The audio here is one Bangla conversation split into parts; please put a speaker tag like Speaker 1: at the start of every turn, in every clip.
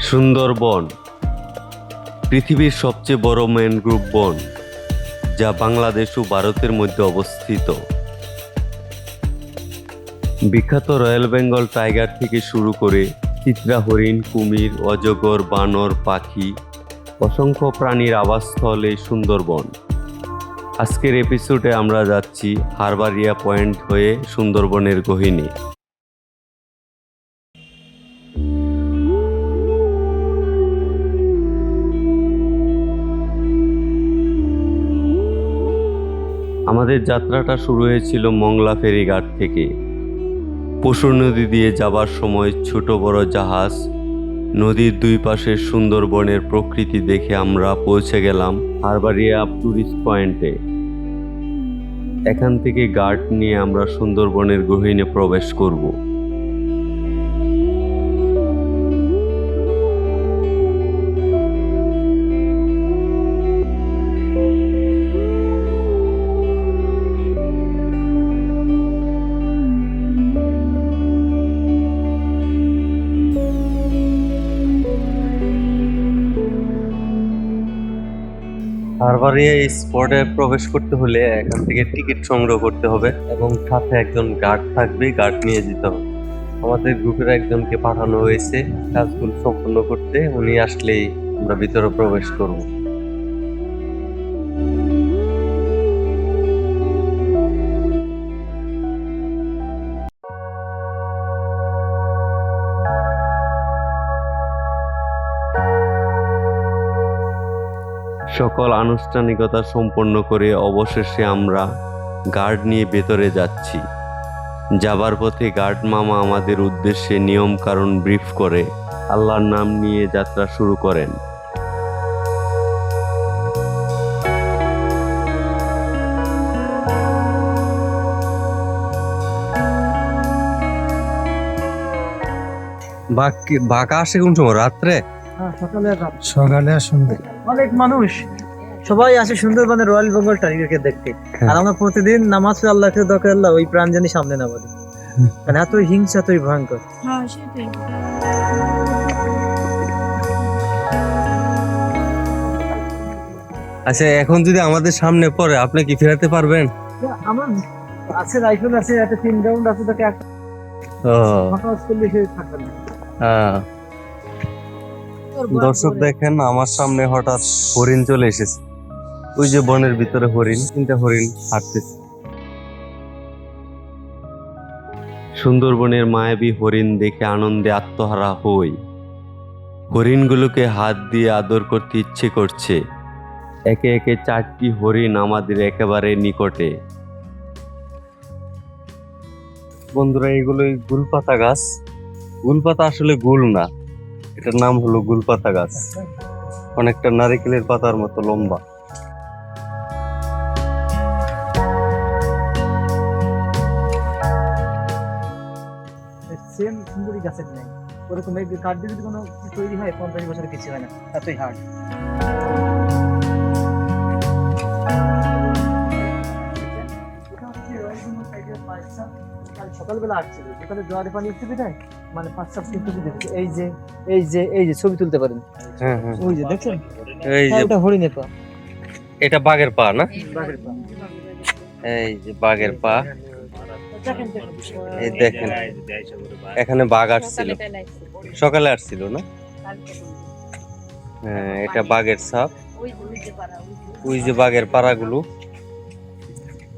Speaker 1: সুন্দরবন পৃথিবীর সবচেয়ে বড় ম্যানগ্রোভ বন, যা বাংলাদেশ ও ভারতের মধ্যে অবস্থিত। বিখ্যাত রয়্যাল বেঙ্গল টাইগার থেকে শুরু করে চিত্রা হরিণ, কুমির, অজগর, বানর, পাখি, অসংখ্য প্রাণীর আবাসস্থল এই সুন্দরবন। আজকের এপিসোডে আমরা যাচ্ছি হারবারিয়া পয়েন্ট হয়ে সুন্দরবনের গহীনে। আমাদের যাত্রাটা শুরু হয়েছিল মংলা ফেরিঘাট থেকে। পশুর নদী দিয়ে যাবার সময় ছোট বড় জাহাজ, নদীর দুই পাশের সুন্দরবনের প্রকৃতি দেখে আমরা পৌঁছে গেলাম হারবারিয়া টুরিস্ট পয়েন্টে। এখান থেকে গার্ড নিয়ে আমরা সুন্দরবনের গহীনে প্রবেশ করব। হারবারিয়া এই স্পটে প্রবেশ করতে হলে এখান থেকে টিকিট সংগ্রহ করতে হবে এবং সাথে একজন গার্ড থাকবে, গার্ড নিয়ে যেতে হবে। আমাদের গ্রুপের একজনকে পাঠানো হয়েছে কাজগুলো সম্পন্ন করতে, উনি আসলেই আমরা ভিতরে প্রবেশ করব। সকল আনুষ্ঠানিকতা সম্পন্ন করে অবশেষে আমরা গার্ড নিয়ে ভেতরে যাচ্ছি। যাবার পথে গার্ড মামা আমাদের উদ্দেশ্যে নিয়ম কারণ ব্রিফ করে আল্লাহর নাম নিয়ে যাত্রা শুরু করেন। বাঘ আসে কোন সময়? রাত্রে?
Speaker 2: সকালে আর সন্ধ্যে
Speaker 3: অনেক মানুষ সবাই আসে সুন্দরবনের রয়্যাল বেঙ্গল টাইগারকে দেখতে। আর আমরা প্রতিদিন নামাজ পড়ে আল্লাহকে দোয়া করি, আল্লাহ ওই প্রাণ জানি সামনে না বলে, মানে এতই হিংসা, এতই ভয়ঙ্কর।
Speaker 1: আচ্ছা, এখন যদি আমাদের সামনে পড়ে আপনি কি ফেরাতে পারবেন?
Speaker 3: আমার আছে রাইফেল আছে, একটা 3 রাউন্ড আছে, তাকে একটা হঠাৎ করলে সে থাকবে না।
Speaker 1: হ্যাঁ, দর্শক দেখেন আমার সামনে হঠাৎ হরিণ চলে এসেছে। ওই যে বনের ভিতরে হরিণ, 3টা হরিণ হাঁটতেছে। সুন্দরবনের মায়াবী হরিণ দেখে আনন্দে আত্মহারা হই। হরিণগুলোকে হাত দিয়ে আদর করতে ইচ্ছে করছে। একে একে 4টি হরিণ আমাদের একেবারে নিকটে। বন্ধুরা, এগুলোই গুলপাতা গাছ। গুলপাতা আসলে গুল না, এটার নাম হলো গুলপাতা গাছ। অনেকটা নারকেলের পাতার মতো লম্বা।
Speaker 3: সেম সুন্দরী গাছের নেই, ওরকম এই কাঠ দিয়ে যদি কোনো কিছু তৈরি হয় 50 বছরের কিছু হয় না, এতই হার্ড। সকালবেলা আসছিল, সকালে জোয়ারে পানি উঠতে দেয়, মানে 5-7 কিন্তু এই যে ছবি তুলতে পারেন।
Speaker 1: হ্যাঁ হ্যাঁ,
Speaker 3: ওই যে দেখছেন,
Speaker 1: এই যে
Speaker 3: এটা হরিণের পা,
Speaker 1: এটা বাঘের পা না?
Speaker 3: বাঘের পা।
Speaker 1: এই যে বাঘের পা, এই দেখেন এখানে বাঘ আসছিল, সকালে আসছিল না? হ্যাঁ, এটা বাঘের ছাপ। ওই যে বাঘের পাড়াগুলো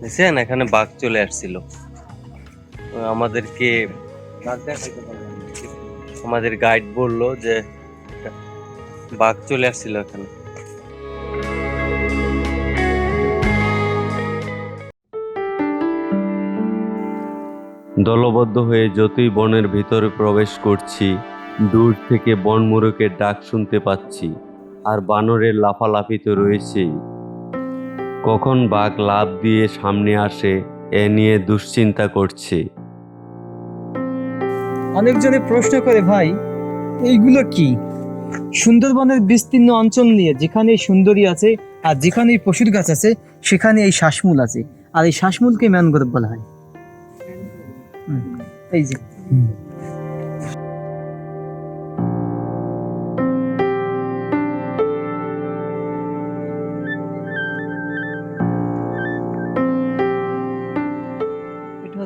Speaker 1: দেখছেন, এখানে বাঘ চলে আসছিল। আমাদের গাইড বলল যে বাঘ চলে আসছিল এখানে। দলবদ্ধ হয়ে যতই বনের ভিতরে প্রবেশ করছি, দূর থেকে বনমোরকের ডাক শুনতে পাচ্ছি, আর বানরের লাফালাফি তো রয়েছেই। কখন বাঘ লাফ দিয়ে সামনে আসে এ নিয়ে দুশ্চিন্তা করছে।
Speaker 3: অনেকজনে প্রশ্ন করে, ভাই এইগুলো কি? সুন্দরবনের বিস্তীর্ণ অঞ্চল নিয়ে যেখানে সুন্দরী আছে আর যেখানে পশুর গাছ আছে সেখানে এই শ্বাসমূল আছে, আর এই শ্বাসমূলকে ম্যানগ্রোভ বলা হয়। এই যে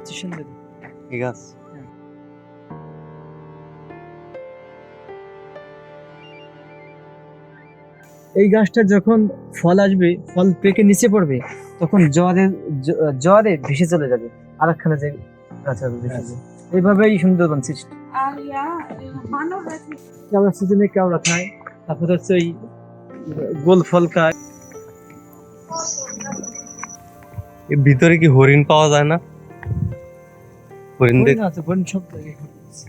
Speaker 3: হচ্ছে সুন্দরী।
Speaker 1: ঠিক আছে।
Speaker 3: এই গাছটা যখন ফল আসবে, ফল পেকে নিচে পড়বে, তখন জ্বরে ভেসে চলে যাবে আরেকখানে যে গাছ হবে ভেসে যাবে। এইভাবেই সুন্দরবন সৃষ্টি। কেওড়া সিজনে কেওড়া খায়, তারপর হচ্ছে ওই গোল ফল খায়।
Speaker 1: এর ভিতরে কি হরিণ পাওয়া যায় না? হরিণ দেখ
Speaker 3: হরিণ আছে, হরিণ সব জায়গায় ঘুরতে আছে।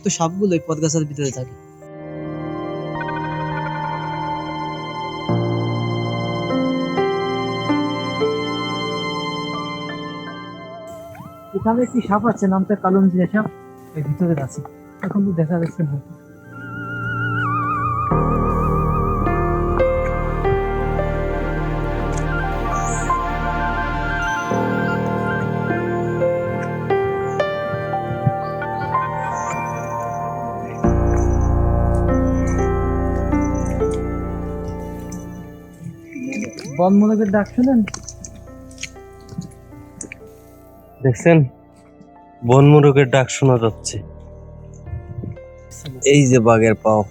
Speaker 3: তো সবগুলো এই পদ গাছের ভিতরে থাকে। এখানে একটি সাপ আছে, নামটা কালুঞ্জিয়া সাপ, এর ভিতরে আছে, এখন তো দেখা যাচ্ছে না। বনমোরগের ডাক শুনেন?
Speaker 1: দেখছেন, বনমোরগের ডাক শোনা যাচ্ছে। এই যে বাঘের পাও,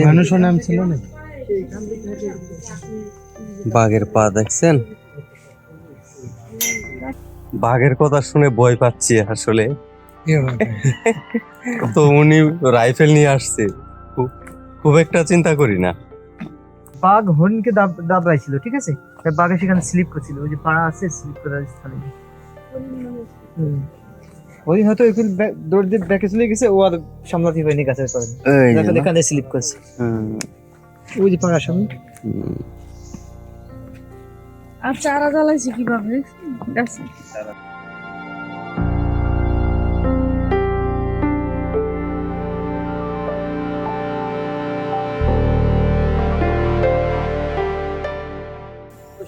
Speaker 2: মানুষের নাম ছিল না?
Speaker 1: বাঘের পা দেখছেন? বাঘের কথা শুনে ভয় পাচ্ছি আসলে। তো উনি রাইফেল নিয়ে আসছে, খুব একটা চিন্তা করি না।
Speaker 3: বাঘ হরিণকে দাবড়াইছিল, ঠিক আছে, তাই বাঘে সেখানে স্লিপ করছিল, ওই যে পাড়া আছে স্লিপ করার স্থানে। হরিণ হয়তো ওইখানে দৌড় দিয়ে ব্যাকে চলে গেছে, ও আর সামলাতে হয়নি গাছের কারণে, এখানে স্লিপ করছে। ওই যে পাড়ার সামনে।
Speaker 4: আর চারা জ্বালাইছে কিভাবে গাছে?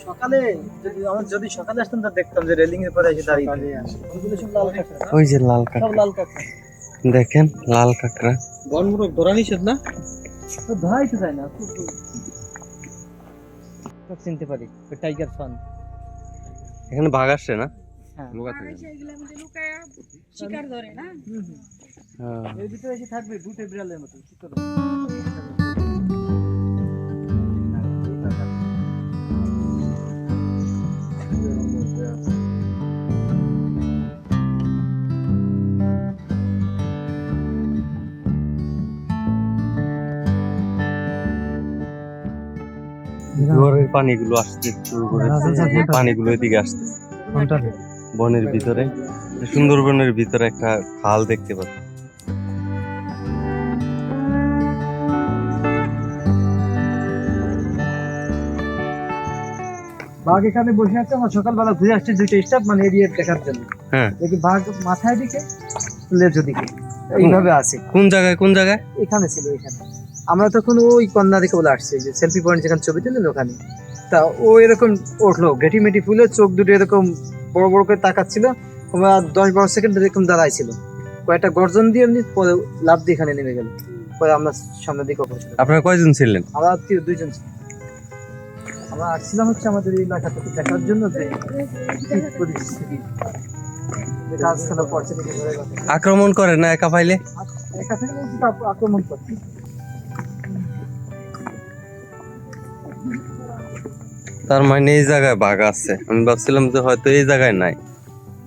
Speaker 3: সকালে যদি সকালে আসতাম তা দেখতাম যে রেলিং এর পরে এসে দাঁড়িয়ে ওগুলো সব লাল কাঁকড়া।
Speaker 1: ওই যে লাল
Speaker 3: সব
Speaker 1: কাঁকড়া
Speaker 3: লাল কাঁকড়া।
Speaker 1: দেখেন, লাল কাঁকড়া।
Speaker 2: বনমোরগ ধরা নিষেধ না?
Speaker 3: তো ধরাই তো যায় না, খুব চিনতে পারি ওই টাইগার ফান।
Speaker 1: এখানে বাঘ আসছে না?
Speaker 3: হ্যাঁ,
Speaker 4: এগুলোর মধ্যে লুকায়া শিকার ধরে না?
Speaker 1: হ্যাঁ।
Speaker 3: এর ভিতরে এসে থাকবে ভূতে বিড়ালের মতো, কি করবে?
Speaker 1: জোয়ারের পানিগুলো আসতে শুরু করেছে, এই পানিগুলো এদিকে আসছে বনের ভিতরে। সুন্দরবনের ভিতরে একটা খাল দেখতে পাচ্ছি।
Speaker 3: বাঘ এখানে বসে আছে, আমার সকালবেলা ঘুরে আসছে দুইটা স্টাফ, মানে এরিয়া দেখার জন্য।
Speaker 1: হ্যাঁ,
Speaker 3: দেখি বাঘ মাথায় দিকে, লেজো দিকে এইভাবে আছে।
Speaker 1: কোন জায়গায় কোন জায়গায়?
Speaker 3: এখানে ছিল, এখানে আমরা তখন ওই কন্যা দিকে বলে আসছে, যে সেলফি পয়েন্ট যেখানে ছবি তুলেন ওখানে। তা ও এরকম উঠলো, ঘেটি মেটি ফুলে, চোখ দুটো এরকম বড় বড় করে তাকাচ্ছিল, 10-12 সেকেন্ড এরকম দাঁড়াইছিল, কয়েকটা গর্জন দিয়ে এমনি পরে লাফ দিয়ে এখানে নেমে গেল। পরে আমরা সামনের দিকে অগ্রসর হলাম।
Speaker 1: আপনারা কয়জন ছিলেন?
Speaker 3: আমরা দুইজন ছিলাম। আমরা আসছিলাম হচ্ছে আমাদের এই এলাকাতে দেখার জন্য যে কি পরিস্থিতি, যে কাজখানা পড়ছে নাকি ঘরে ঘরে।
Speaker 1: আক্রমণ করে না একা পাইলে?
Speaker 3: একা থেকে আক্রমণ করছে।
Speaker 1: তার মানে এই জায়গায় বাঘ আছে, আমি ভাবছিলাম যে হয়তো এই জায়গায় নাই।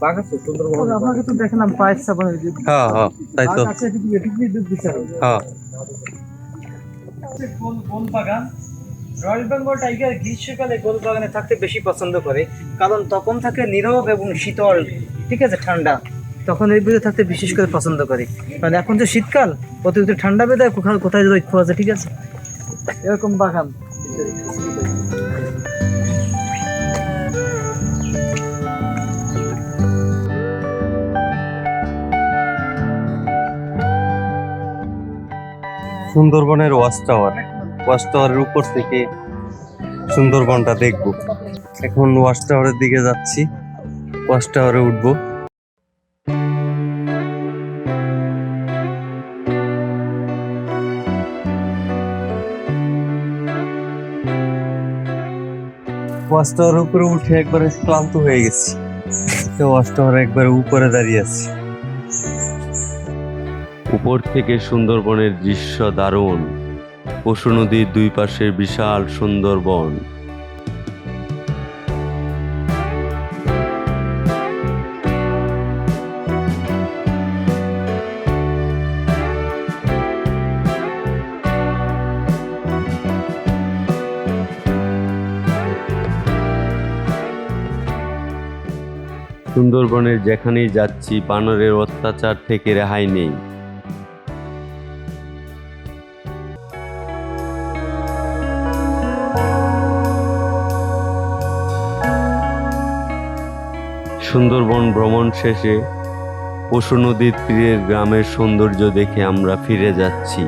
Speaker 3: বাঘ আছে সুন্দরবন, আপনাকে তো দেখলাম পায়ের সাবান।
Speaker 1: হ্যাঁ হ্যাঁ, তাই তো।
Speaker 3: বাঘ আছে, এদিকে দুধ দিচ্ছে।
Speaker 1: হ্যাঁ,
Speaker 3: গোল বাগান, রয়্যাল বেঙ্গল টাইগার গ্রীষ্মকালে গোল বাগানে থাকতে বেশি পছন্দ করে, কারণ তখন থাকে নীরব এবং শীতল, ঠিক আছে, ঠান্ডা। তখন এই ভিতরে থাকতে বিশেষ করে পছন্দ করে, কারণ এখন তো শীতকাল, অতিরিক্ত ঠান্ডা বেদে কোথায় কোথায় যদি খোঁয়া যায়, ঠিক আছে, এরকম বাগান।
Speaker 1: সুন্দরবনের ওয়াচ টাওয়ারের উপর থেকে সুন্দরবনটা দেখবো। এখন ওয়াচ টাওয়ারের দিকে যাচ্ছি, ওয়াচ টাওয়ারে উঠবো। ওয়াচ টাওয়ার উপরে উঠে একবারে ক্লান্ত হয়ে গেছি। তো ওয়াচ টাওয়ার একবারে উপরে দাঁড়িয়ে আছি। উপর থেকে সুন্দরবনের দৃশ্য দারুণ। পশু নদীর দুই পাশের বিশাল সুন্দরবন। সুন্দরবনের যেখানেই যাচ্ছি বানরের অত্যাচার থেকে রেহাই নেই। সুন্দরবন ভ্রমণ শেষে পশু নদীর তীরের গ্রামের সৌন্দর্য দেখে আমরা ফিরে যাচ্ছি।